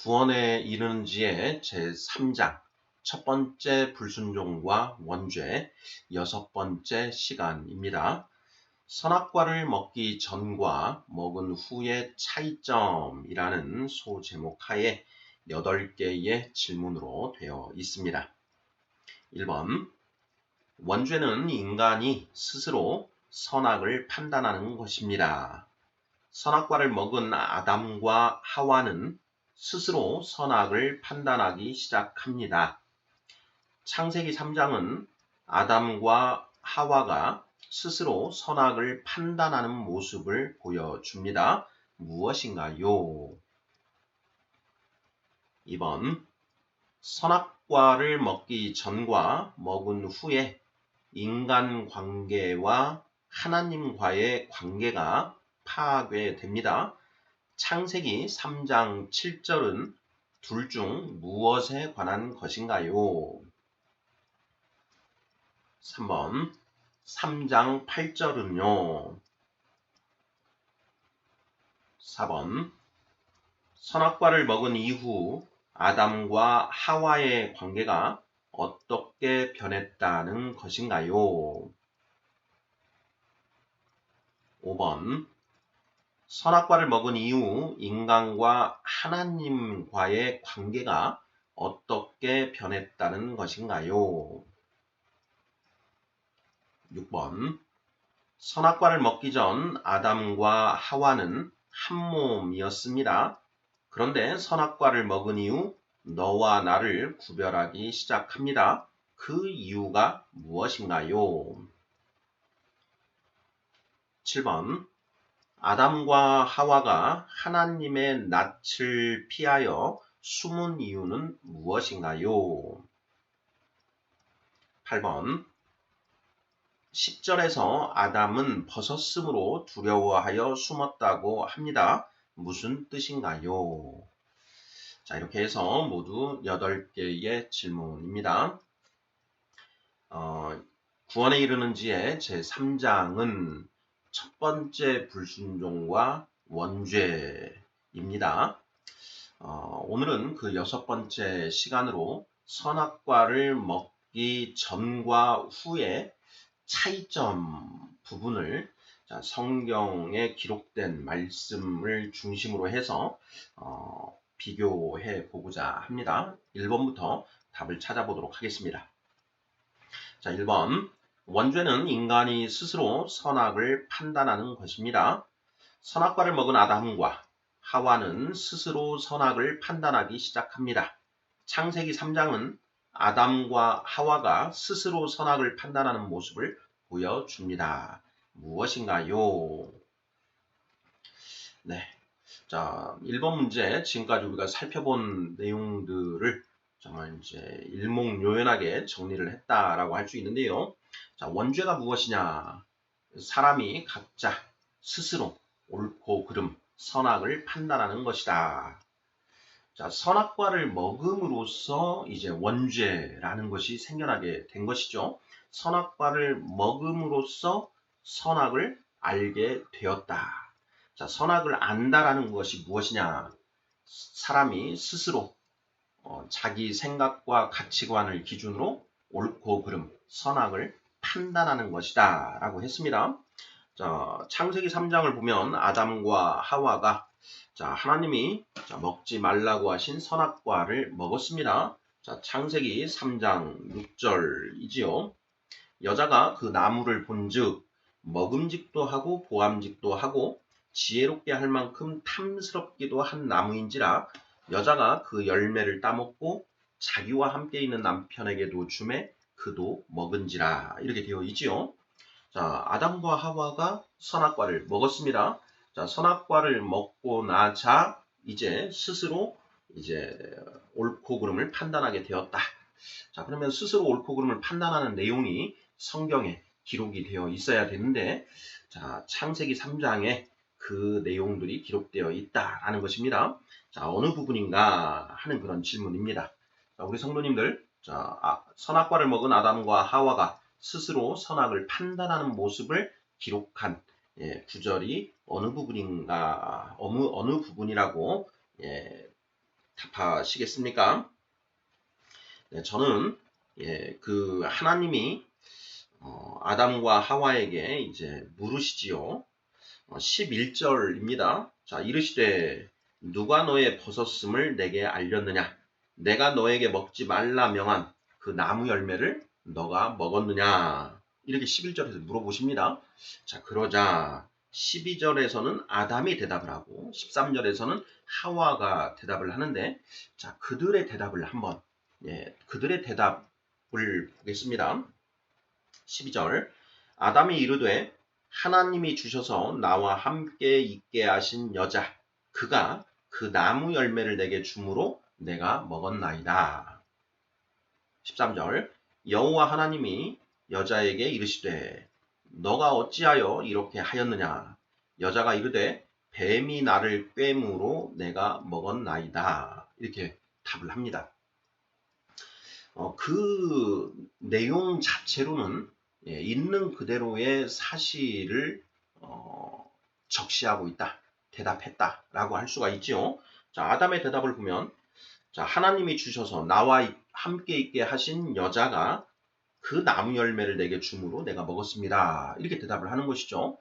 구원에 이르는지의 제3장 첫 번째 불순종과 원죄 여섯 번째 시간입니다. 선악과를 먹기 전과 먹은 후의 차이점이라는 소제목 하에 8개의 질문으로 되어 있습니다. 1번, 원죄는 인간이 스스로 선악을 판단하는 것입니다. 선악과를 먹은 아담과 하와는 스스로 선악을 판단하기 시작합니다. 창세기 3장은 아담과 하와가 스스로 선악을 판단하는 모습을 보여줍니다. 무엇인가요? 2번, 선악과를 먹기 전과 먹은 후에 인간관계와 하나님과의 관계가 파괴됩니다. 창세기 3장 7절은 둘 중 무엇에 관한 것인가요? 3번, 3장 8절은요? 4번, 선악과를 먹은 이후 아담과 하와의 관계가 어떻게 변했다는 것인가요? 5번, 선악과를 먹은 이후 인간과 하나님과의 관계가 어떻게 변했다는 것인가요? 6번, 선악과를 먹기 전 아담과 하와는 한 몸이었습니다. 그런데 선악과를 먹은 이후 너와 나를 구별하기 시작합니다. 그 이유가 무엇인가요? 7번, 아담과 하와가 하나님의 낯을 피하여 숨은 이유는 무엇인가요? 8번, 10절에서 아담은 벗었으므로 두려워하여 숨었다고 합니다. 무슨 뜻인가요? 자, 이렇게 해서 모두 8개의 질문입니다. 구원에 이르는지의 제3장은 첫 번째 불순종과 원죄입니다. 오늘은 그 6번째 시간으로 선악과를 먹기 전과 후에 차이점 부분을 성경에 기록된 말씀을 중심으로 해서 비교해 보고자 합니다. 1번부터 답을 찾아보도록 하겠습니다. 자, 1번. 원죄는 인간이 스스로 선악을 판단하는 것입니다. 선악과를 먹은 아담과 하와는 스스로 선악을 판단하기 시작합니다. 창세기 3장은 아담과 하와가 스스로 선악을 판단하는 모습을 보여줍니다. 무엇인가요? 네. 자, 1번 문제, 지금까지 우리가 살펴본 내용들을 정말 이제 일목요연하게 정리를 했다라고 할 수 있는데요. 자, 원죄가 무엇이냐? 사람이 각자 스스로 옳고 그름, 선악을 판단하는 것이다. 자, 선악과를 먹음으로써 이제 원죄라는 것이 생겨나게 된 것이죠. 선악과를 먹음으로써 선악을 알게 되었다. 자, 선악을 안다라는 것이 무엇이냐? 사람이 스스로 자기 생각과 가치관을 기준으로 옳고 그름, 선악을 판단하는 것이다 라고 했습니다. 자, 창세기 3장을 보면 아담과 하와가 하나님이 먹지 말라고 하신 선악과를 먹었습니다. 자, 창세기 3장 6절이지요. 여자가 그 나무를 본즉 먹음직도 하고 보암직도 하고 지혜롭게 할 만큼 탐스럽기도 한 나무인지라 여자가 그 열매를 따먹고 자기와 함께 있는 남편에게도 주매 그도 먹은지라 이렇게 되어 있지요. 자, 아담과 하와가 선악과를 먹었습니다. 자, 선악과를 먹고 나자 이제 스스로 이제 옳고 그름을 판단하게 되었다. 자, 그러면 스스로 옳고 그름을 판단하는 내용이 성경에 기록이 되어 있어야 되는데, 자, 창세기 3장에 그 내용들이 기록되어 있다라는 것입니다. 자, 어느 부분인가 하는 그런 질문입니다. 자, 우리 성도님들, 선악과를 먹은 아담과 하와가 스스로 선악을 판단하는 모습을 기록한 구절이 어느 부분인가, 어느 부분이라고 답하시겠습니까? 네, 저는 그 하나님이 아담과 하와에게 이제 물으시지요. 11절입니다. 자, 이르시되 누가 너의 벗었음을 내게 알렸느냐? 내가 너에게 먹지 말라 명한 그 나무 열매를 너가 먹었느냐? 이렇게 11절에서 물어보십니다. 자, 그러자 12절에서는 아담이 대답을 하고 13절에서는 하와가 대답을 하는데, 자, 그들의 대답을 한번, 그들의 대답을 보겠습니다. 12절, 아담이 이르되 하나님이 주셔서 나와 함께 있게 하신 여자, 그가 그 나무 열매를 내게 주므로 내가 먹었나이다. 13절, 여호와 하나님이 여자에게 이르시되 너가 어찌하여 이렇게 하였느냐? 여자가 이르되 뱀이 나를 꿰므로 내가 먹었나이다. 이렇게 답을 합니다. 그 내용 자체로는 있는 그대로의 사실을 적시하고 있다, 대답했다라고 할 수가 있죠. 자, 아담의 대답을 보면, 자, 하나님이 주셔서 나와 함께 있게 하신 여자가 그 나무 열매를 내게 주므로 내가 먹었습니다. 이렇게 대답을 하는 것이죠.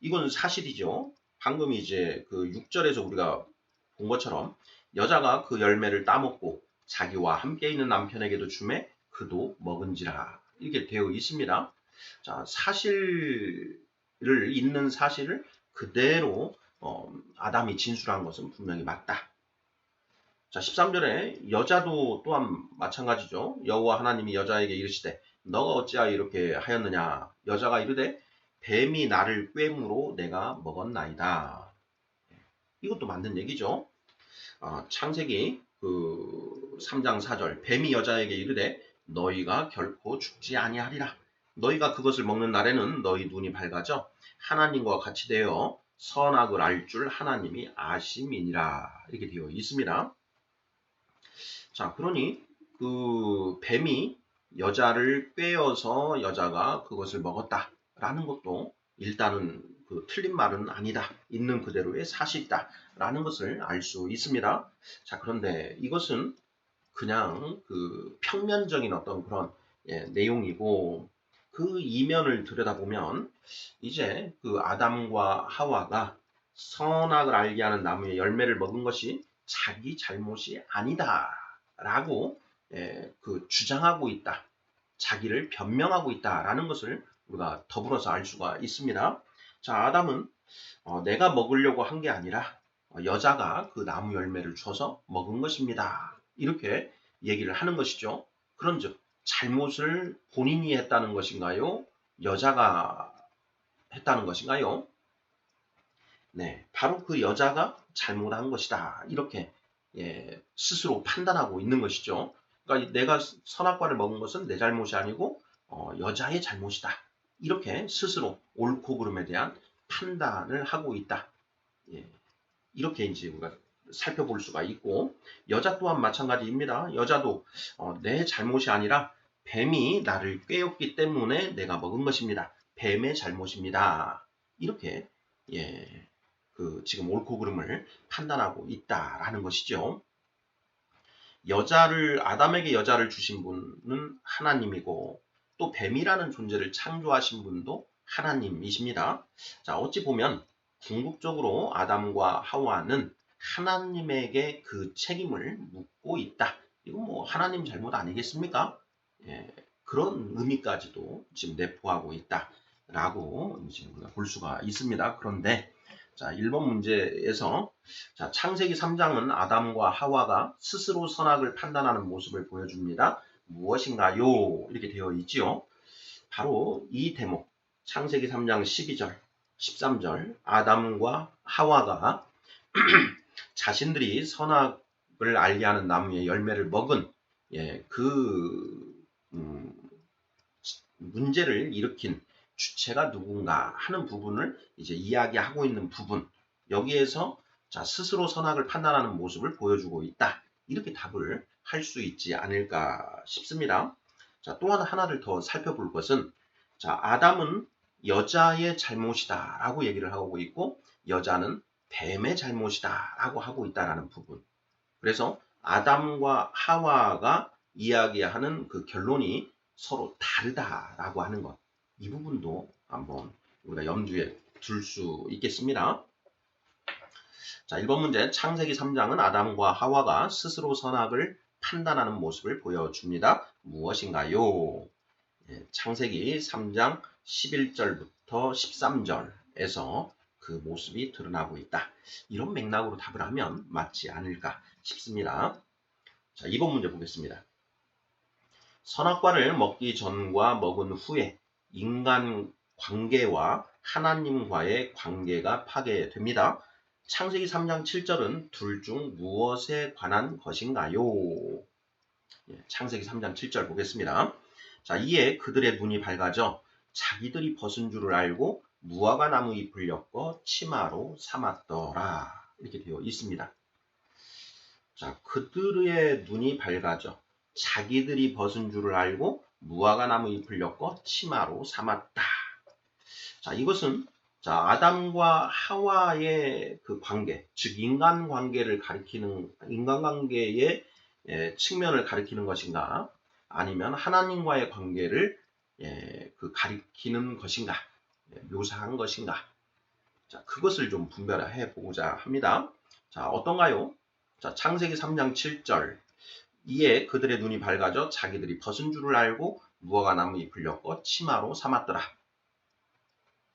이건 사실이죠. 방금 이제 그 6절에서 우리가 본 것처럼 여자가 그 열매를 따먹고 자기와 함께 있는 남편에게도 주매 그도 먹은지라, 이렇게 되어 있습니다. 자, 있는 사실을 그대로 아담이 진술한 것은 분명히 맞다. 자, 13절에 여자도 또한 마찬가지죠. 여호와 하나님이 여자에게 이르시되 너가 어찌하여 이렇게 하였느냐? 여자가 이르되 뱀이 나를 꿰므로 내가 먹었나이다. 이것도 맞는 얘기죠. 창세기 그 3장 4절, 뱀이 여자에게 이르되 너희가 결코 죽지 아니하리라. 너희가 그것을 먹는 날에는 너희 눈이 밝아져 하나님과 같이 되어 선악을 알 줄 하나님이 아심이니라. 이렇게 되어 있습니다. 자, 그러니 그 뱀이 여자를 꿰어서 여자가 그것을 먹었다라는 것도 일단은 그 틀린 말은 아니다, 있는 그대로의 사실이다라는 것을 알 수 있습니다. 자, 그런데 이것은 그냥 그 평면적인 어떤 그런 내용이고, 그 이면을 들여다보면 이제 그 아담과 하와가 선악을 알게 하는 나무의 열매를 먹은 것이 자기 잘못이 아니다라고 그 주장하고 있다, 자기를 변명하고 있다라는 것을 우리가 더불어서 알 수가 있습니다. 자, 아담은 내가 먹으려고 한 게 아니라 여자가 그 나무 열매를 줘서 먹은 것입니다, 이렇게 얘기를 하는 것이죠. 그런즉 잘못을 본인이 했다는 것인가요? 여자가 했다는 것인가요? 네, 바로 그 여자가 잘못한 것이다, 이렇게 스스로 판단하고 있는 것이죠. 그러니까 내가 선악과를 먹은 것은 내 잘못이 아니고 여자의 잘못이다, 이렇게 스스로 옳고 그름에 대한 판단을 하고 있다. 이렇게 이제 우리가 살펴볼 수가 있고, 여자 또한 마찬가지입니다. 여자도 내 잘못이 아니라 뱀이 나를 꿰었기 때문에 내가 먹은 것입니다, 뱀의 잘못입니다, 이렇게 그 지금 옳고 그름을 판단하고 있다라는 것이죠. 아담에게 여자를 주신 분은 하나님이고, 또 뱀이라는 존재를 창조하신 분도 하나님이십니다. 자, 어찌 보면 궁극적으로 아담과 하와는 하나님에게 그 책임을 묻고 있다. 이건 뭐 하나님 잘못 아니겠습니까? 그런 의미까지도 지금 내포하고 있다라고 지금 우리가 볼 수가 있습니다. 그런데 자, 1번 문제에서, 자, 창세기 3장은 아담과 하와가 스스로 선악을 판단하는 모습을 보여줍니다. 무엇인가요? 이렇게 되어 있지요. 바로 이 대목, 창세기 3장 12절, 13절, 아담과 하와가 자신들이 선악을 알게 하는 나무의 열매를 먹은 그 문제를 일으킨 주체가 누군가 하는 부분을 이제 이야기하고 있는 부분, 여기에서 자, 스스로 선악을 판단하는 모습을 보여주고 있다, 이렇게 답을 할 수 있지 않을까 싶습니다. 자, 또 하나를 더 살펴볼 것은, 자, 아담은 여자의 잘못이다 라고 얘기를 하고 있고, 여자는 뱀의 잘못이다 라고 하고 있다라는 부분. 그래서 아담과 하와가 이야기하는 그 결론이 서로 다르다라고 하는 것. 이 부분도 한번 우리가 염두에 둘 수 있겠습니다. 자, 1번 문제. 창세기 3장은 아담과 하와가 스스로 선악을 판단하는 모습을 보여줍니다. 무엇인가요? 창세기 3장 11절부터 13절에서 그 모습이 드러나고 있다. 이런 맥락으로 답을 하면 맞지 않을까 싶습니다. 자, 2번 문제 보겠습니다. 선악과를 먹기 전과 먹은 후에 인간 관계와 하나님과의 관계가 파괴됩니다. 창세기 3장 7절은 둘 중 무엇에 관한 것인가요? 창세기 3장 7절 보겠습니다. 자, 이에 그들의 눈이 밝아져 자기들이 벗은 줄을 알고 무화과 나무 잎을 엮어 치마로 삼았더라. 이렇게 되어 있습니다. 자, 그들의 눈이 밝아져 자기들이 벗은 줄을 알고 무화과 나무 잎을 엮어 치마로 삼았다. 자, 이것은 자, 아담과 하와의 그 관계, 즉 인간관계를 가리키는 인간관계의 측면을 가리키는 것인가, 아니면 하나님과의 관계를 그 가리키는 것인가, 묘사한 것인가. 자, 그것을 좀 분별해 보고자 합니다. 자, 어떤가요? 자, 창세기 3장 7절. 이에 그들의 눈이 밝아져 자기들이 벗은 줄을 알고 무화과 나무 잎을 엮어 치마로 삼았더라.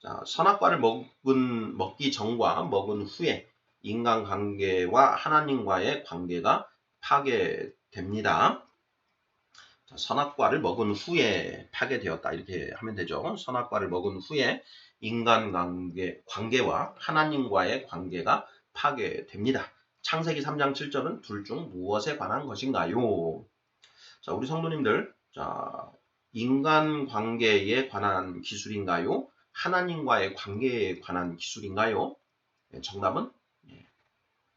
자, 선악과를 먹기 전과 먹은 후에 인간관계와 하나님과의 관계가 파괴됩니다. 자, 선악과를 먹은 후에 파괴되었다. 이렇게 하면 되죠. 선악과를 먹은 후에 인간관계와 하나님과의 관계가 파괴됩니다. 창세기 3장 7절은 둘 중 무엇에 관한 것인가요? 자, 우리 성도님들, 자, 인간관계에 관한 기술인가요? 하나님과의 관계에 관한 기술인가요? 정답은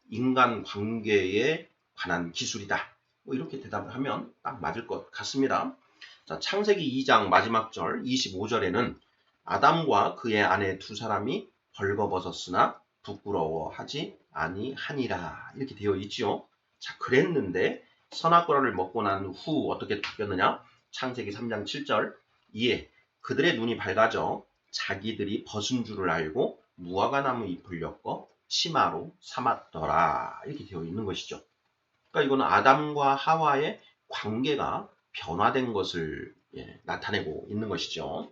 인간관계에 관한 기술이다. 뭐 이렇게 대답을 하면 딱 맞을 것 같습니다. 자, 창세기 2장 마지막 절 25절에는 아담과 그의 아내 두 사람이 벌거벗었으나 부끄러워하지 아니하니라 이렇게 되어 있지요. 자, 그랬는데 선악과를 먹고 난 후 어떻게 바뀌었느냐? 창세기 3장 7절. 이에 그들의 눈이 밝아져 자기들이 벗은 줄을 알고 무화과 나무 잎을 엮어 치마로 삼았더라. 이렇게 되어 있는 것이죠. 그러니까 이거는 아담과 하와의 관계가 변화된 것을 나타내고 있는 것이죠.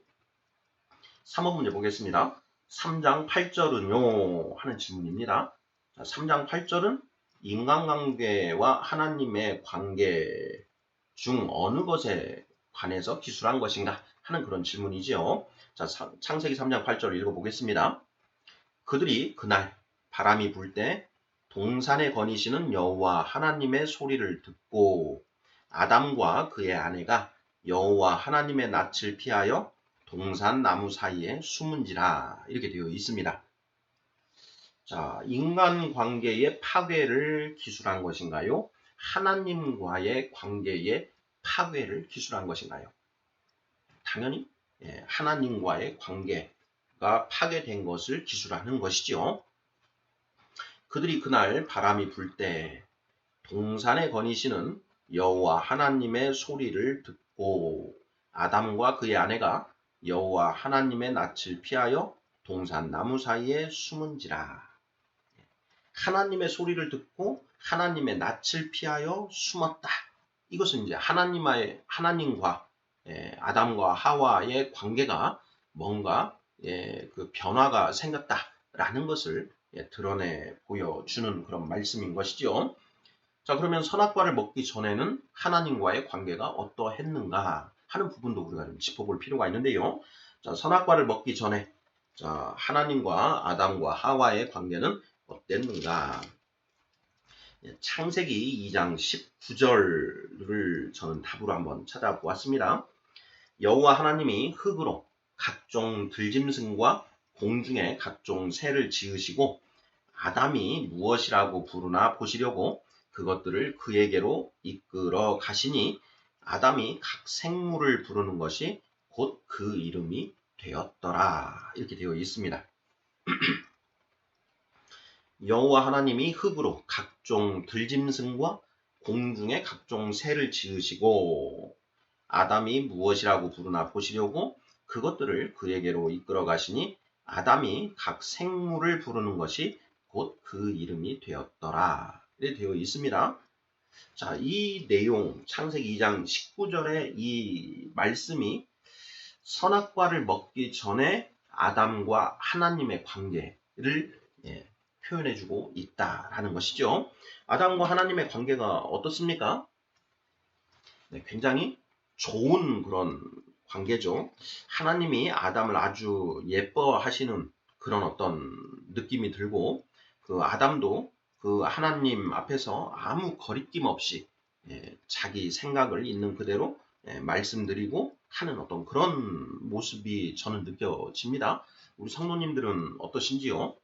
3번 문제 보겠습니다. 3장 8절은요 하는 질문입니다. 자, 3장 8절은 인간관계와 하나님의 관계 중 어느 것에 관해서 기술한 것인가 하는 그런 질문이지요. 자, 창세기 3장 8절 읽어보겠습니다. 그들이 그날 바람이 불 때 동산에 거니시는 여호와 하나님의 소리를 듣고 아담과 그의 아내가 여호와 하나님의 낯을 피하여 동산 나무 사이에 숨은지라 이렇게 되어 있습니다. 자, 인간관계의 파괴를 기술한 것인가요? 하나님과의 관계의 파괴를 기술한 것인가요? 당연히 하나님과의 관계가 파괴된 것을 기술하는 것이죠. 그들이 그날 바람이 불 때 동산에 거니시는 여호와 하나님의 소리를 듣고 아담과 그의 아내가 여호와 하나님의 낯을 피하여 동산 나무 사이에 숨은지라. 하나님의 소리를 듣고 하나님의 낯을 피하여 숨었다. 이것은 이제 하나님과 아담과 하와의 관계가 뭔가 그 변화가 생겼다라는 것을 드러내 보여주는 그런 말씀인 것이죠. 자, 그러면 선악과를 먹기 전에는 하나님과의 관계가 어떠했는가 하는 부분도 우리가 좀 짚어볼 필요가 있는데요. 자, 선악과를 먹기 전에 자, 하나님과 아담과 하와의 관계는 어땠는가? 창세기 2장 19절을 저는 답으로 한번 찾아보았습니다. 여호와 하나님이 흙으로 각종 들짐승과 공중의 각종 새를 지으시고 아담이 무엇이라고 부르나 보시려고 그것들을 그에게로 이끌어 가시니 아담이 각 생물을 부르는 것이 곧 그 이름이 되었더라. 이렇게 되어 있습니다. 여호와 하나님이 흙으로 각종 들짐승과 공중에 각종 새를 지으시고 아담이 무엇이라고 부르나 보시려고 그것들을 그에게로 이끌어 가시니 아담이 각 생물을 부르는 것이 곧 그 이름이 되었더라. 이렇게 되어 있습니다. 자, 이 내용 창세기 2장 19절의 이 말씀이 선악과를 먹기 전에 아담과 하나님의 관계를 표현해주고 있다라는 것이죠. 아담과 하나님의 관계가 어떻습니까? 네, 굉장히 좋은 그런 관계죠. 하나님이 아담을 아주 예뻐하시는 그런 어떤 느낌이 들고 그 아담도 그 하나님 앞에서 아무 거리낌 없이 자기 생각을 있는 그대로 말씀드리고 하는 어떤 그런 모습이 저는 느껴집니다. 우리 성도님들은 어떠신지요?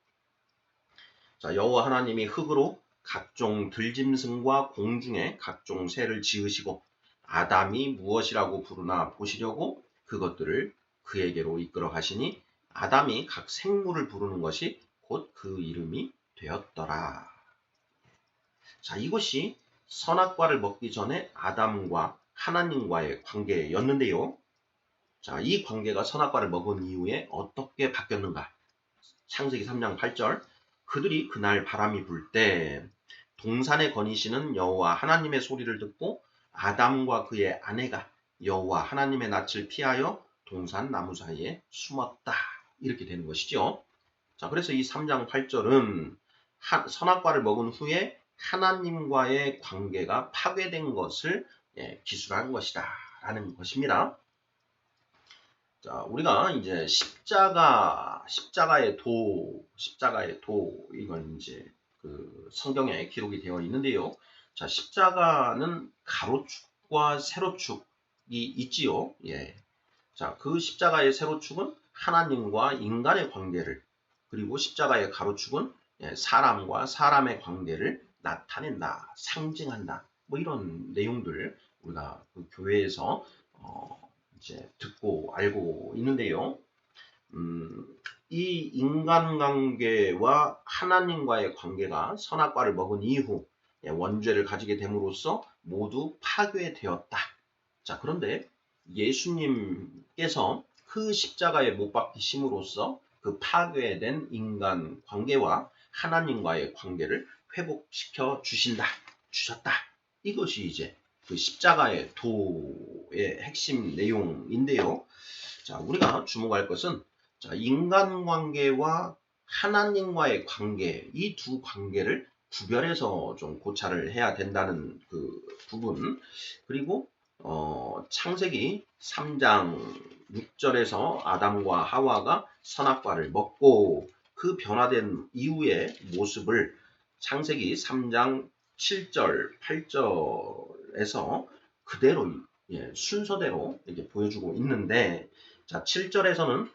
자, 여호와 하나님이 흙으로 각종 들짐승과 공중에 각종 새를 지으시고 아담이 무엇이라고 부르나 보시려고 그것들을 그에게로 이끌어 가시니 아담이 각 생물을 부르는 것이 곧 그 이름이 되었더라. 자, 이것이 선악과를 먹기 전에 아담과 하나님과의 관계였는데요. 자, 이 관계가 선악과를 먹은 이후에 어떻게 바뀌었는가? 창세기 3장 8절 그들이 그날 바람이 불 때 동산에 거니시는 여호와 하나님의 소리를 듣고 아담과 그의 아내가 여호와 하나님의 낯을 피하여 동산 나무 사이에 숨었다. 이렇게 되는 것이죠. 자, 그래서 이 3장 8절은 선악과를 먹은 후에 하나님과의 관계가 파괴된 것을 기술한 것이다. 라는 것입니다. 자, 우리가 이제 십자가의 도, 이건 이제 그 성경에 기록이 되어 있는데요. 자, 십자가는 가로축과 세로축이 있지요. 예. 자, 그 십자가의 세로축은 하나님과 인간의 관계를, 그리고 십자가의 가로축은 사람과 사람의 관계를 나타낸다, 상징한다. 뭐 이런 내용들 우리가 그 교회에서 이제 듣고 알고 있는데요. 이 인간관계와 하나님과의 관계가 선악과를 먹은 이후 원죄를 가지게 됨으로써 모두 파괴되었다. 자, 그런데 예수님께서 그 십자가에 못 박히심으로써 그 파괴된 인간 관계와 하나님과의 관계를 회복시켜 주셨다. 이것이 이제 그 십자가의 도의 핵심 내용인데요. 자, 우리가 주목할 것은 자, 인간관계와 하나님과의 관계, 이 두 관계를 구별해서 좀 고찰을 해야 된다는 그 부분, 그리고 창세기 3장 6절에서 아담과 하와가 선악과를 먹고 그 변화된 이후의 모습을 창세기 3장 7절, 8절에서 그대로 순서대로 이렇게 보여주고 있는데, 자, 7절에서는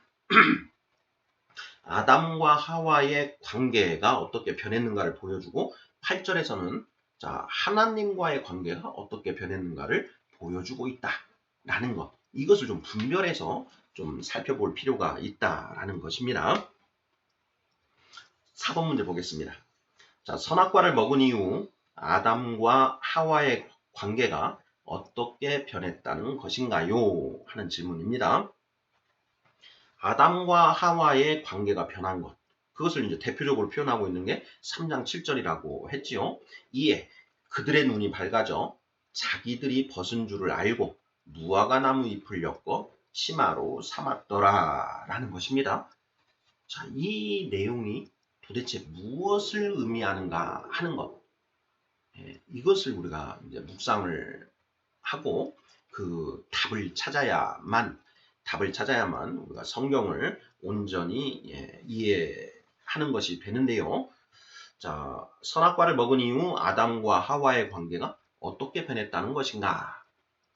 아담과 하와의 관계가 어떻게 변했는가를 보여주고 8절에서는 자, 하나님과의 관계가 어떻게 변했는가를 보여주고 있다라는 것. 이것을 좀 분별해서 좀 살펴볼 필요가 있다라는 것입니다. 4번 문제 보겠습니다. 자, 선악과를 먹은 이후 아담과 하와의 관계가 어떻게 변했다는 것인가요? 하는 질문입니다. 아담과 하와의 관계가 변한 것. 그것을 이제 대표적으로 표현하고 있는 게 3장 7절이라고 했지요. 이에 그들의 눈이 밝아져 자기들이 벗은 줄을 알고 무화과 나무 잎을 엮어 치마로 삼았더라 라는 것입니다. 자, 이 내용이 도대체 무엇을 의미하는가 하는 것. 이것을 우리가 이제 묵상을 하고 그 답을 찾아야만 우리가 성경을 온전히 이해하는 것이 되는데요. 자, 선악과를 먹은 이후 아담과 하와의 관계가 어떻게 변했다는 것인가?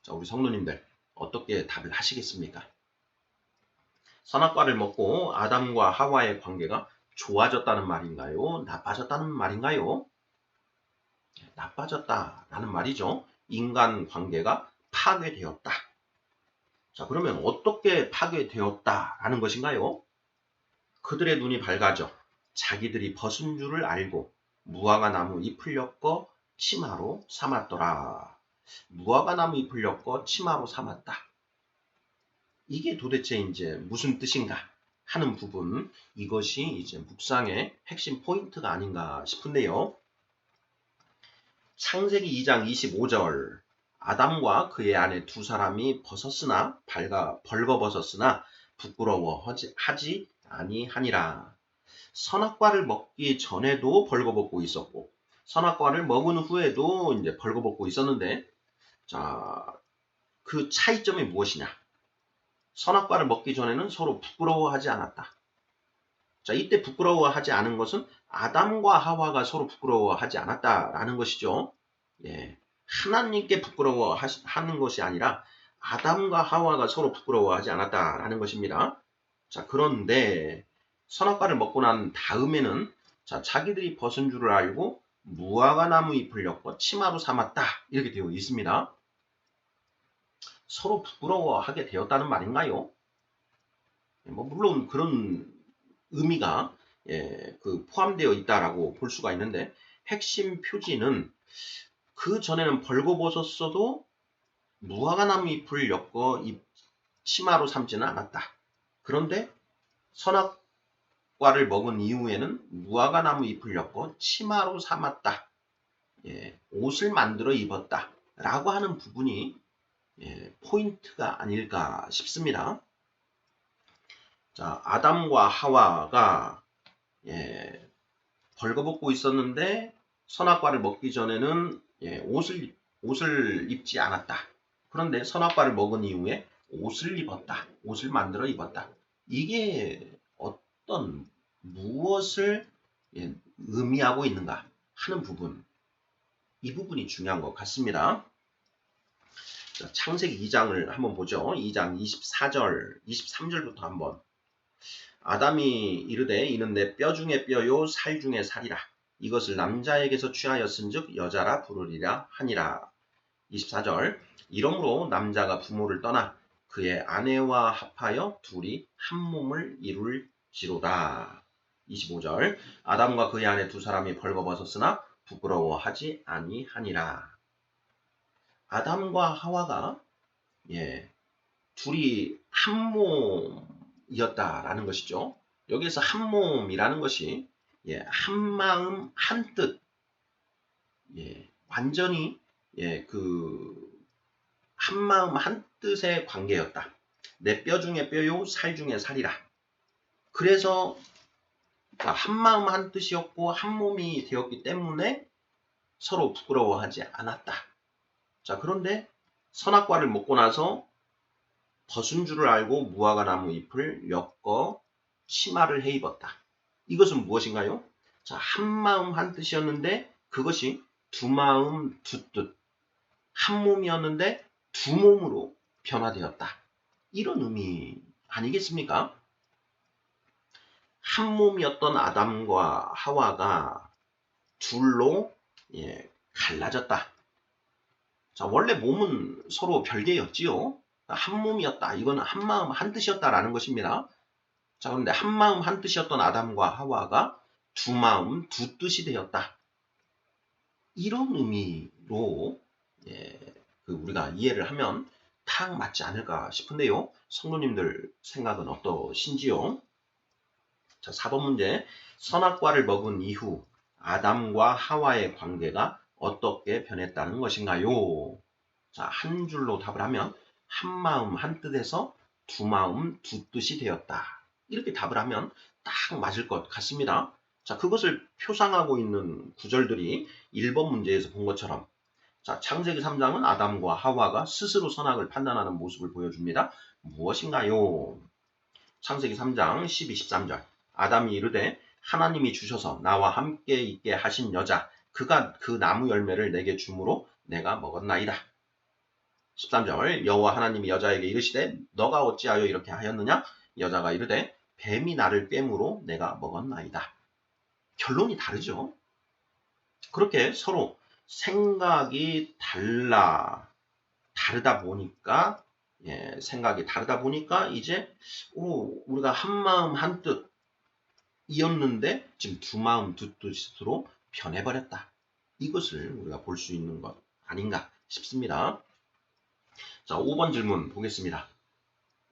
자, 우리 성도님들 어떻게 답을 하시겠습니까? 선악과를 먹고 아담과 하와의 관계가 좋아졌다는 말인가요? 나빠졌다는 말인가요? 나빠졌다라는 말이죠. 인간 관계가 파괴되었다. 자, 그러면 어떻게 파괴되었다라는 것인가요? 그들의 눈이 밝아져 자기들이 벗은 줄을 알고 무화과 나무 잎을 엮어 치마로 삼았더라. 무화과 나무 잎을 엮어 치마로 삼았다. 이게 도대체 이제 무슨 뜻인가 하는 부분, 이것이 이제 묵상의 핵심 포인트가 아닌가 싶은데요. 창세기 2장 25절, 아담과 그의 아내 두 사람이 벗었으나 벌거벗었으나 부끄러워하지 아니하니라. 선악과를 먹기 전에도 벌거벗고 있었고 선악과를 먹은 후에도 이제 벌거벗고 있었는데, 자, 그 차이점이 무엇이냐? 선악과를 먹기 전에는 서로 부끄러워하지 않았다. 자, 이때 부끄러워하지 않은 것은 아담과 하와가 서로 부끄러워하지 않았다라는 것이죠. 예, 하나님께 부끄러워하는 것이 아니라 아담과 하와가 서로 부끄러워하지 않았다라는 것입니다. 자, 그런데 선악과를 먹고 난 다음에는 자, 자기들이 벗은 줄을 알고 무화과 나무 잎을 엮어 치마로 삼았다. 이렇게 되어 있습니다. 서로 부끄러워하게 되었다는 말인가요? 물론 그런 의미가 포함되어 있다라고 볼 수가 있는데, 핵심 표지는 그 전에는 벌거벗었어도 무화과 나무 잎을 엮어 치마로 삼지는 않았다. 그런데 선악과를 먹은 이후에는 무화과 나무 잎을 엮어 치마로 삼았다. 옷을 만들어 입었다. 라고 하는 부분이 포인트가 아닐까 싶습니다. 자, 아담과 하와가 벌거벗고 있었는데 선악과를 먹기 전에는 옷을 입지 않았다. 그런데 선악과를 먹은 이후에 옷을 입었다. 옷을 만들어 입었다. 이게 어떤 무엇을 의미하고 있는가 하는 부분, 이 부분이 중요한 것 같습니다. 자, 창세기 2장을 한번 보죠. 2장 24절, 23절부터 한번. 아담이 이르되 이는 내 뼈 중에 뼈요 살 중에 살이라. 이것을 남자에게서 취하였은즉 여자라 부르리라 하니라. 24절. 이러므로 남자가 부모를 떠나 그의 아내와 합하여 둘이 한 몸을 이룰지로다. 25절. 아담과 그의 아내 두 사람이 벌거벗었으나 부끄러워하지 아니하니라. 아담과 하와가 둘이 한 몸이었다라는 것이죠. 여기에서 한 몸이라는 것이 한 마음 한 뜻, 완전히 한 마음 한 뜻의 관계였다. 내 뼈 중에 뼈요 살 중에 살이라. 그래서 한 마음 한 뜻이었고 한 몸이 되었기 때문에 서로 부끄러워하지 않았다. 자, 그런데 선악과를 먹고 나서 벗은 줄을 알고 무화과 나무 잎을 엮어 치마를 해 입었다. 이것은 무엇인가요? 자, 한 마음 한 뜻이었는데 그것이 두 마음 두 뜻, 한 몸이었는데 두 몸으로 변화되었다. 이런 의미 아니겠습니까? 한 몸이었던 아담과 하와가 둘로 갈라졌다. 자, 원래 몸은 서로 별개였지요. 한 몸이었다. 이거는 한 마음 한 뜻이었다라는 것입니다. 자, 그런데 한 마음 한 뜻이었던 아담과 하와가 두 마음 두 뜻이 되었다. 이런 의미로 우리가 이해를 하면 딱 맞지 않을까 싶은데요. 성도님들 생각은 어떠신지요? 자, 4번 문제. 선악과를 먹은 이후 아담과 하와의 관계가 어떻게 변했다는 것인가요? 자, 한 줄로 답을 하면 한 마음 한 뜻에서 두 마음 두 뜻이 되었다. 이렇게 답을 하면 딱 맞을 것 같습니다. 자, 그것을 표상하고 있는 구절들이 1번 문제에서 본 것처럼, 자, 창세기 3장은 아담과 하와가 스스로 선악을 판단하는 모습을 보여줍니다. 무엇인가요? 창세기 3장 12, 13절. 아담이 이르되 하나님이 주셔서 나와 함께 있게 하신 여자, 그가 그 나무 열매를 내게 주므로 내가 먹었나이다. 13절. 여호와 하나님이 여자에게 이르시되 너가 어찌하여 이렇게 하였느냐? 여자가 이르되 뱀이 나를 꿰므로 내가 먹었나이다. 결론이 다르죠. 그렇게 서로 생각이 다르다 보니까, 생각이 다르다 보니까 이제 우리가 한 마음 한 뜻이었는데 지금 두 마음 두 뜻으로 변해버렸다. 이것을 우리가 볼 수 있는 것 아닌가 싶습니다. 자, 5번 질문 보겠습니다.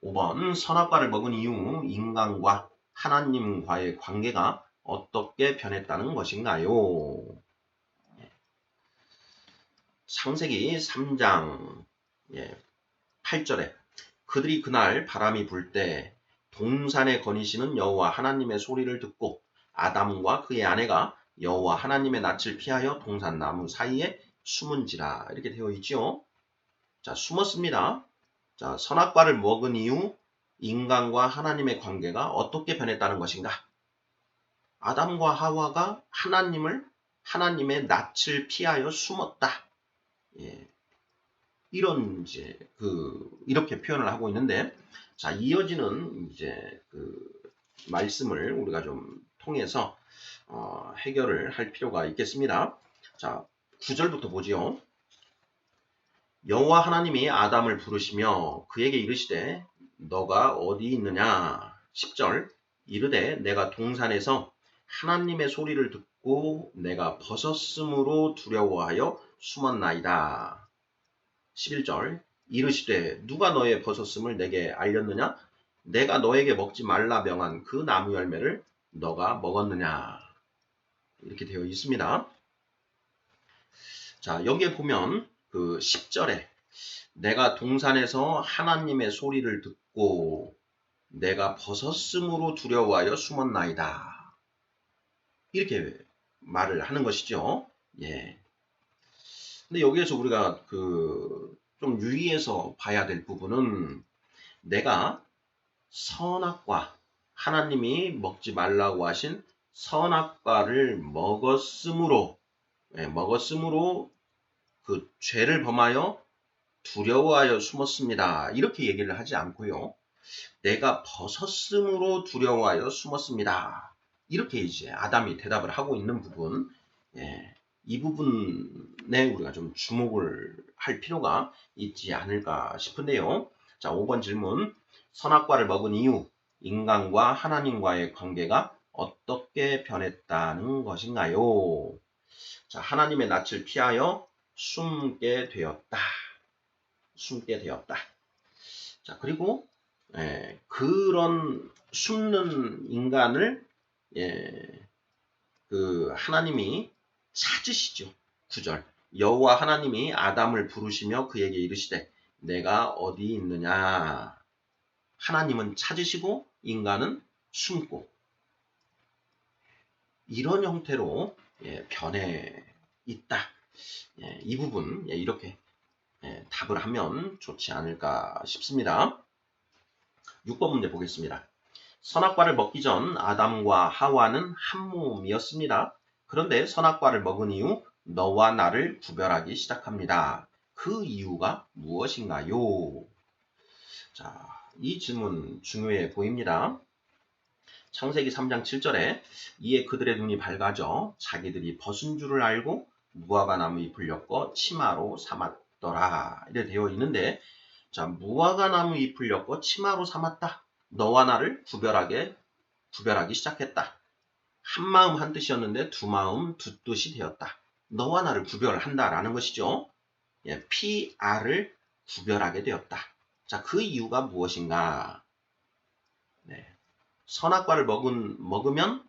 5번 선악과를 먹은 이후 인간과 하나님과의 관계가 어떻게 변했다는 것인가요? 창세기 3장 8절에 그들이 그날 바람이 불 때 동산에 거니시는 여호와 하나님의 소리를 듣고 아담과 그의 아내가 여호와 하나님의 낯을 피하여 동산 나무 사이에 숨은지라 이렇게 되어 있죠. 자, 숨었습니다. 자, 선악과를 먹은 이후 인간과 하나님의 관계가 어떻게 변했다는 것인가? 아담과 하와가 하나님의 낯을 피하여 숨었다. 예, 이런 이제 이렇게 표현을 하고 있는데, 자, 이어지는 이제 말씀을 우리가 좀 통해서 해결을 할 필요가 있겠습니다. 자, 9절부터 보지요. 여호와 하나님이 아담을 부르시며 그에게 이르시되 너가 어디 있느냐? 10절 이르되 내가 동산에서 하나님의 소리를 듣고 내가 벗었으므로 두려워하여 숨었나이다. 11절 이르시되 누가 너의 벗었음을 내게 알렸느냐? 내가 너에게 먹지 말라 명한 그 나무 열매를 너가 먹었느냐? 이렇게 되어 있습니다. 자, 여기에 보면 10절에 내가 동산에서 하나님의 소리를 듣고 내가 벗었으므로 두려워하여 숨었나이다. 이렇게 말을 하는 것이죠. 예. 근데 여기에서 우리가 좀 유의해서 봐야 될 부분은 내가 선악과 하나님이 먹지 말라고 하신 선악과를 먹었으므로 그 죄를 범하여 두려워하여 숨었습니다. 이렇게 얘기를 하지 않고요. 내가 벗었으므로 두려워하여 숨었습니다. 이렇게 이제 아담이 대답을 하고 있는 부분, 이 부분에 우리가 좀 주목을 할 필요가 있지 않을까 싶은데요. 자, 5번 질문. 선악과를 먹은 이후 인간과 하나님과의 관계가 어떻게 변했다는 것인가요? 자, 하나님의 낯을 피하여 숨게 되었다. 자, 그리고 그런 숨는 인간을 하나님이 찾으시죠. 9절. 여호와 하나님이 아담을 부르시며 그에게 이르시되 내가 어디 있느냐? 하나님은 찾으시고 인간은 숨고 이런 형태로 변해 있다. 이 부분 이렇게 답을 하면 좋지 않을까 싶습니다. 6번 문제 보겠습니다. 선악과를 먹기 전 아담과 하와는 한 몸이었습니다. 그런데 선악과를 먹은 이후 너와 나를 구별하기 시작합니다. 그 이유가 무엇인가요? 자, 이 질문 중요해 보입니다. 창세기 3장 7절에 이에 그들의 눈이 밝아져 자기들이 벗은 줄을 알고 무화과 나무 잎을 엮어 치마로 삼았더라. 이렇게 되어 있는데, 자, 무화과 나무 잎을 엮어 치마로 삼았다. 너와 나를 구별하기 시작했다. 한 마음 한 뜻이었는데 두 마음 두 뜻이 되었다. 너와 나를 구별한다라는 것이죠. PR을 구별하게 되었다. 자, 그 이유가 무엇인가? 선악과를 먹으면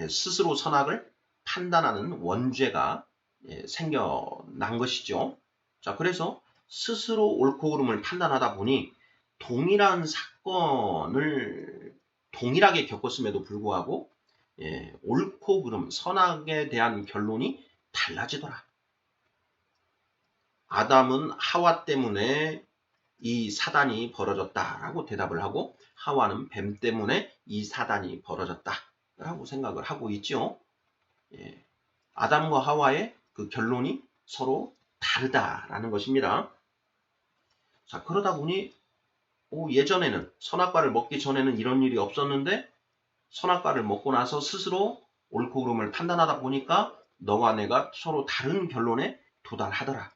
스스로 선악을 판단하는 원죄가 생겨난 것이죠. 자, 그래서 스스로 옳고 그름을 판단하다 보니 동일한 사건을 동일하게 겪었음에도 불구하고 옳고 그름, 선악에 대한 결론이 달라지더라. 아담은 하와 때문에 이 사단이 벌어졌다라고 대답을 하고 하와는 뱀 때문에 이 사단이 벌어졌다라고 생각을 하고 있죠. 아담과 하와의 그 결론이 서로 다르다라는 것입니다. 자, 그러다 보니 예전에는 선악과를 먹기 전에는 이런 일이 없었는데 선악과를 먹고 나서 스스로 옳고 그름을 판단하다 보니까 너와 내가 서로 다른 결론에 도달하더라.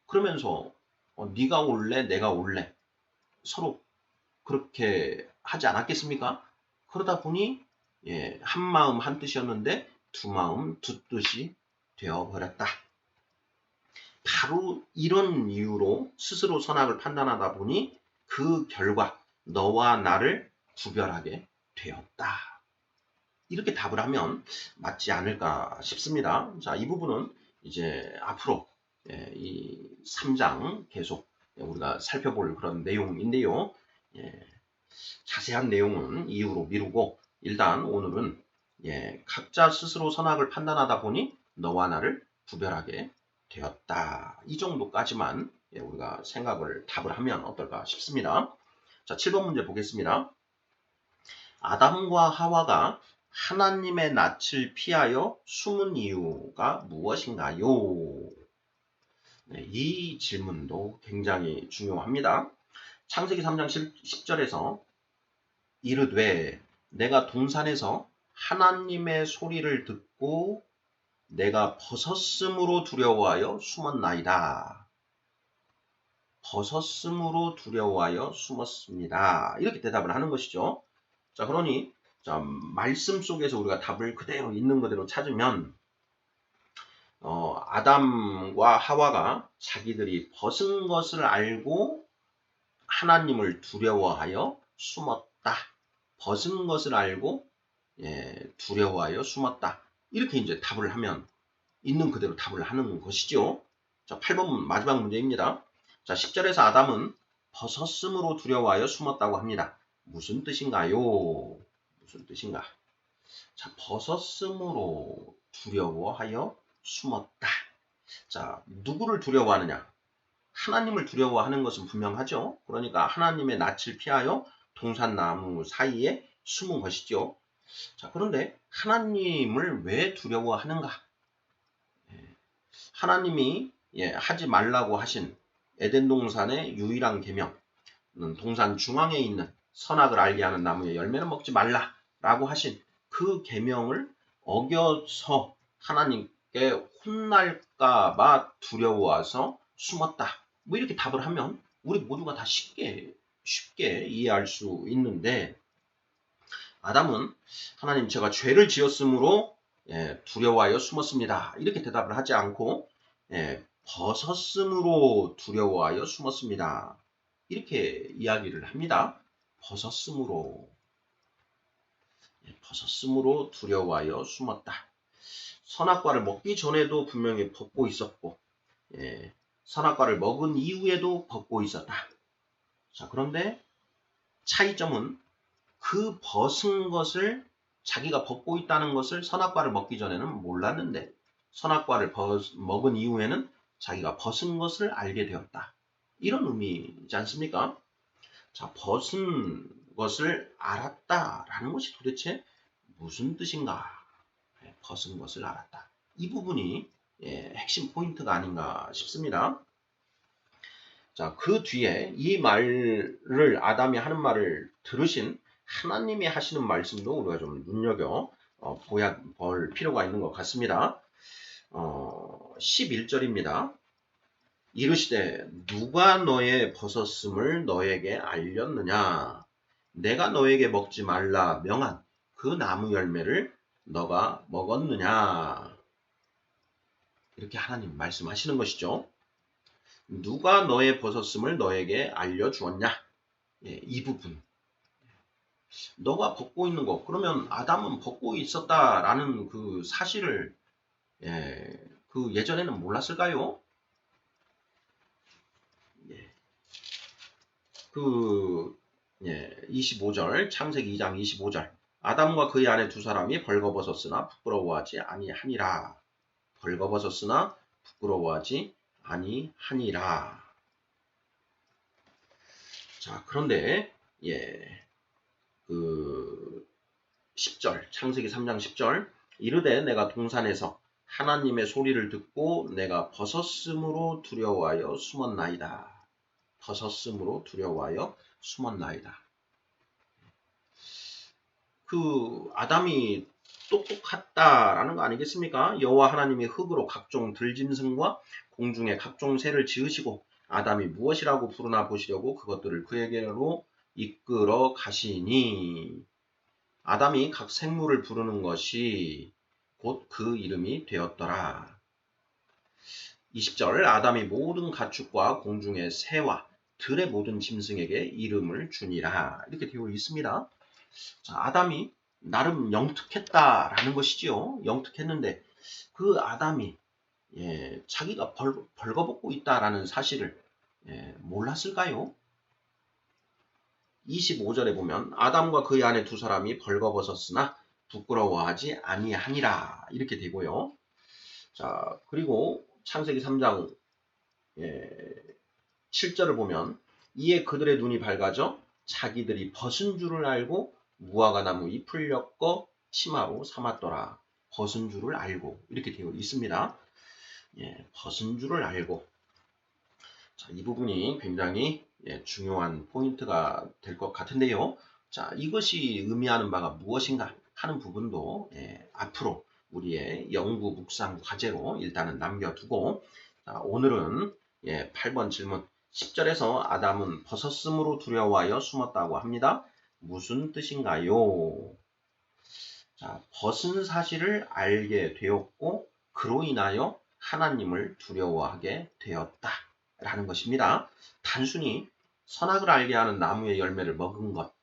그러면서 네가 옳래 내가 옳래 서로 그렇게 하지 않았겠습니까? 그러다 보니 한 마음 한 뜻이었는데 두 마음 두 뜻이 되어버렸다. 바로 이런 이유로 스스로 선악을 판단하다 보니 그 결과 너와 나를 구별하게 되었다. 이렇게 답을 하면 맞지 않을까 싶습니다. 자, 이 부분은 이제 앞으로 이 3장 계속 우리가 살펴볼 그런 내용인데요. 자세한 내용은 이후로 미루고 일단 오늘은 각자 스스로 선악을 판단하다 보니 너와 나를 구별하게 되었다. 이 정도까지만 우리가 답을 하면 어떨까 싶습니다. 자, 7번 문제 보겠습니다. 아담과 하와가 하나님의 낯을 피하여 숨은 이유가 무엇인가요? 이 질문도 굉장히 중요합니다. 창세기 3장 10절에서 이르되 내가 동산에서 하나님의 소리를 듣고 내가 벗었으므로 두려워하여 숨었나이다. 벗었으므로 두려워하여 숨었습니다. 이렇게 대답을 하는 것이죠. 자, 그러니 말씀 속에서 우리가 답을 그대로 있는 그대로 찾으면 아담과 하와가 자기들이 벗은 것을 알고 하나님을 두려워하여 숨었다. 벗은 것을 알고 두려워하여 숨었다. 이렇게 이제 답을 하면 있는 그대로 답을 하는 것이죠. 자, 8번 마지막 문제입니다. 자, 10절에서 아담은 벗었으므로 두려워하여 숨었다고 합니다. 무슨 뜻인가요? 무슨 뜻인가? 자, 벗었으므로 두려워하여 숨었다. 자, 누구를 두려워하느냐? 하나님을 두려워하는 것은 분명하죠. 그러니까 하나님의 낯을 피하여 동산나무 사이에 숨은 것이죠. 자, 그런데 하나님을 왜 두려워하는가? 하나님이 하지 말라고 하신 에덴 동산의 유일한 계명, 동산 중앙에 있는 선악을 알게 하는 나무의 열매는 먹지 말라라고 하신 그 계명을 어겨서 하나님께 혼날까봐 두려워해서 숨었다. 뭐 이렇게 답을 하면 우리 모두가 다 쉽게 이해할 수 있는데, 아담은 하나님 제가 죄를 지었으므로 두려워하여 숨었습니다. 이렇게 대답을 하지 않고 벗었으므로 두려워하여 숨었습니다. 이렇게 이야기를 합니다. 벗었으므로 두려워하여 숨었다. 선악과를 먹기 전에도 분명히 벗고 있었고 선악과를 먹은 이후에도 벗고 있었다. 자, 그런데 차이점은 그 벗은 것을 자기가 벗고 있다는 것을 선악과를 먹기 전에는 몰랐는데 선악과를 먹은 이후에는 자기가 벗은 것을 알게 되었다. 이런 의미이지 않습니까? 자, 벗은 것을 알았다라는 것이 도대체 무슨 뜻인가? 벗은 것을 알았다. 이 부분이 핵심 포인트가 아닌가 싶습니다. 자, 그 뒤에 이 말을 아담이 하는 말을 들으신 하나님이 하시는 말씀도 우리가 좀 눈여겨 볼 필요가 있는 것 같습니다. 11절입니다. 이르시되 누가 너의 벗었음을 너에게 알렸느냐? 내가 너에게 먹지 말라 명한 그 나무 열매를 너가 먹었느냐? 이렇게 하나님 말씀하시는 것이죠. 누가 너의 벗었음을 너에게 알려주었냐? 이 부분. 너가 벗고 있는 것. 그러면 아담은 벗고 있었다라는 그 사실을 그 예전에는 몰랐을까요? 그 25절 창세기 2장 25절 아담과 그의 아내 두 사람이 벌거벗었으나 부끄러워하지 아니하니라. 벌거벗었으나 부끄러워하지 아니하니라. 자, 그런데 그 10절 창세기 3장 10절 이르되 내가 동산에서 하나님의 소리를 듣고 내가 벗었으므로 두려워하여 숨었나이다. 벗었으므로 두려워하여 숨었나이다. 그 아담이 똑똑했다라는 거 아니겠습니까? 여호와 하나님이 흙으로 각종 들짐승과 공중의 각종 새를 지으시고 아담이 무엇이라고 부르나 보시려고 그것들을 그에게로 이끌어 가시니 아담이 각 생물을 부르는 것이 곧 그 이름이 되었더라. 20절 아담이 모든 가축과 공중의 새와 들의 모든 짐승에게 이름을 주니라. 이렇게 되어 있습니다. 자, 아담이 나름 영특했다라는 것이지요. 영특했는데 그 아담이 자기가 벌거벗고 있다라는 사실을 몰랐을까요? 25절에 보면 아담과 그의 아내 두 사람이 벌거벗었으나 부끄러워하지 아니하니라. 이렇게 되고요. 자, 그리고 창세기 3장 7절을 보면 이에 그들의 눈이 밝아져 자기들이 벗은 줄을 알고 무화과 나무 잎을 엮어 치마로 삼았더라. 벗은 줄을 알고 이렇게 되어 있습니다. 벗은 줄을 알고. 자, 이 부분이 굉장히 중요한 포인트가 될 것 같은데요. 자, 이것이 의미하는 바가 무엇인가 하는 부분도 앞으로 우리의 연구 묵상 과제로 일단은 남겨두고, 자, 오늘은 8번 질문 10절에서 아담은 벗었음으로 두려워하여 숨었다고 합니다. 무슨 뜻인가요? 자, 벗은 사실을 알게 되었고 그로 인하여 하나님을 두려워하게 되었다 라는 것입니다. 단순히 선악을 알게 하는 나무의 열매를 먹은 것,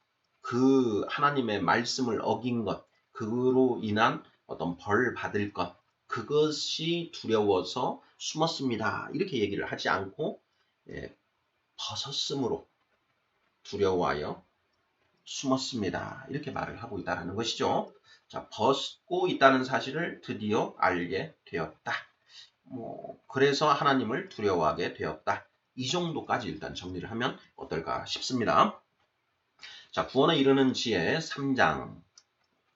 그 하나님의 말씀을 어긴 것, 그로 인한 어떤 벌 받을 것, 그것이 두려워서 숨었습니다. 이렇게 얘기를 하지 않고 벗었으므로 두려워하여 숨었습니다. 이렇게 말을 하고 있다는 것이죠. 자, 벗고 있다는 사실을 드디어 알게 되었다. 그래서 하나님을 두려워하게 되었다. 이 정도까지 일단 정리를 하면 어떨까 싶습니다. 자, 구원에 이르는 지혜 3장.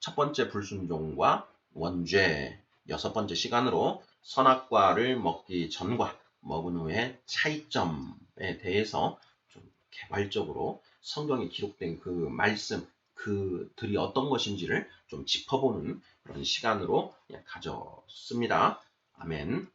첫 번째 불순종과 원죄. 6번째 시간으로 선악과를 먹기 전과 먹은 후의 차이점에 대해서 좀 개괄적으로 성경에 기록된 그 말씀, 그들이 어떤 것인지를 좀 짚어보는 그런 시간으로 가졌습니다. 아멘.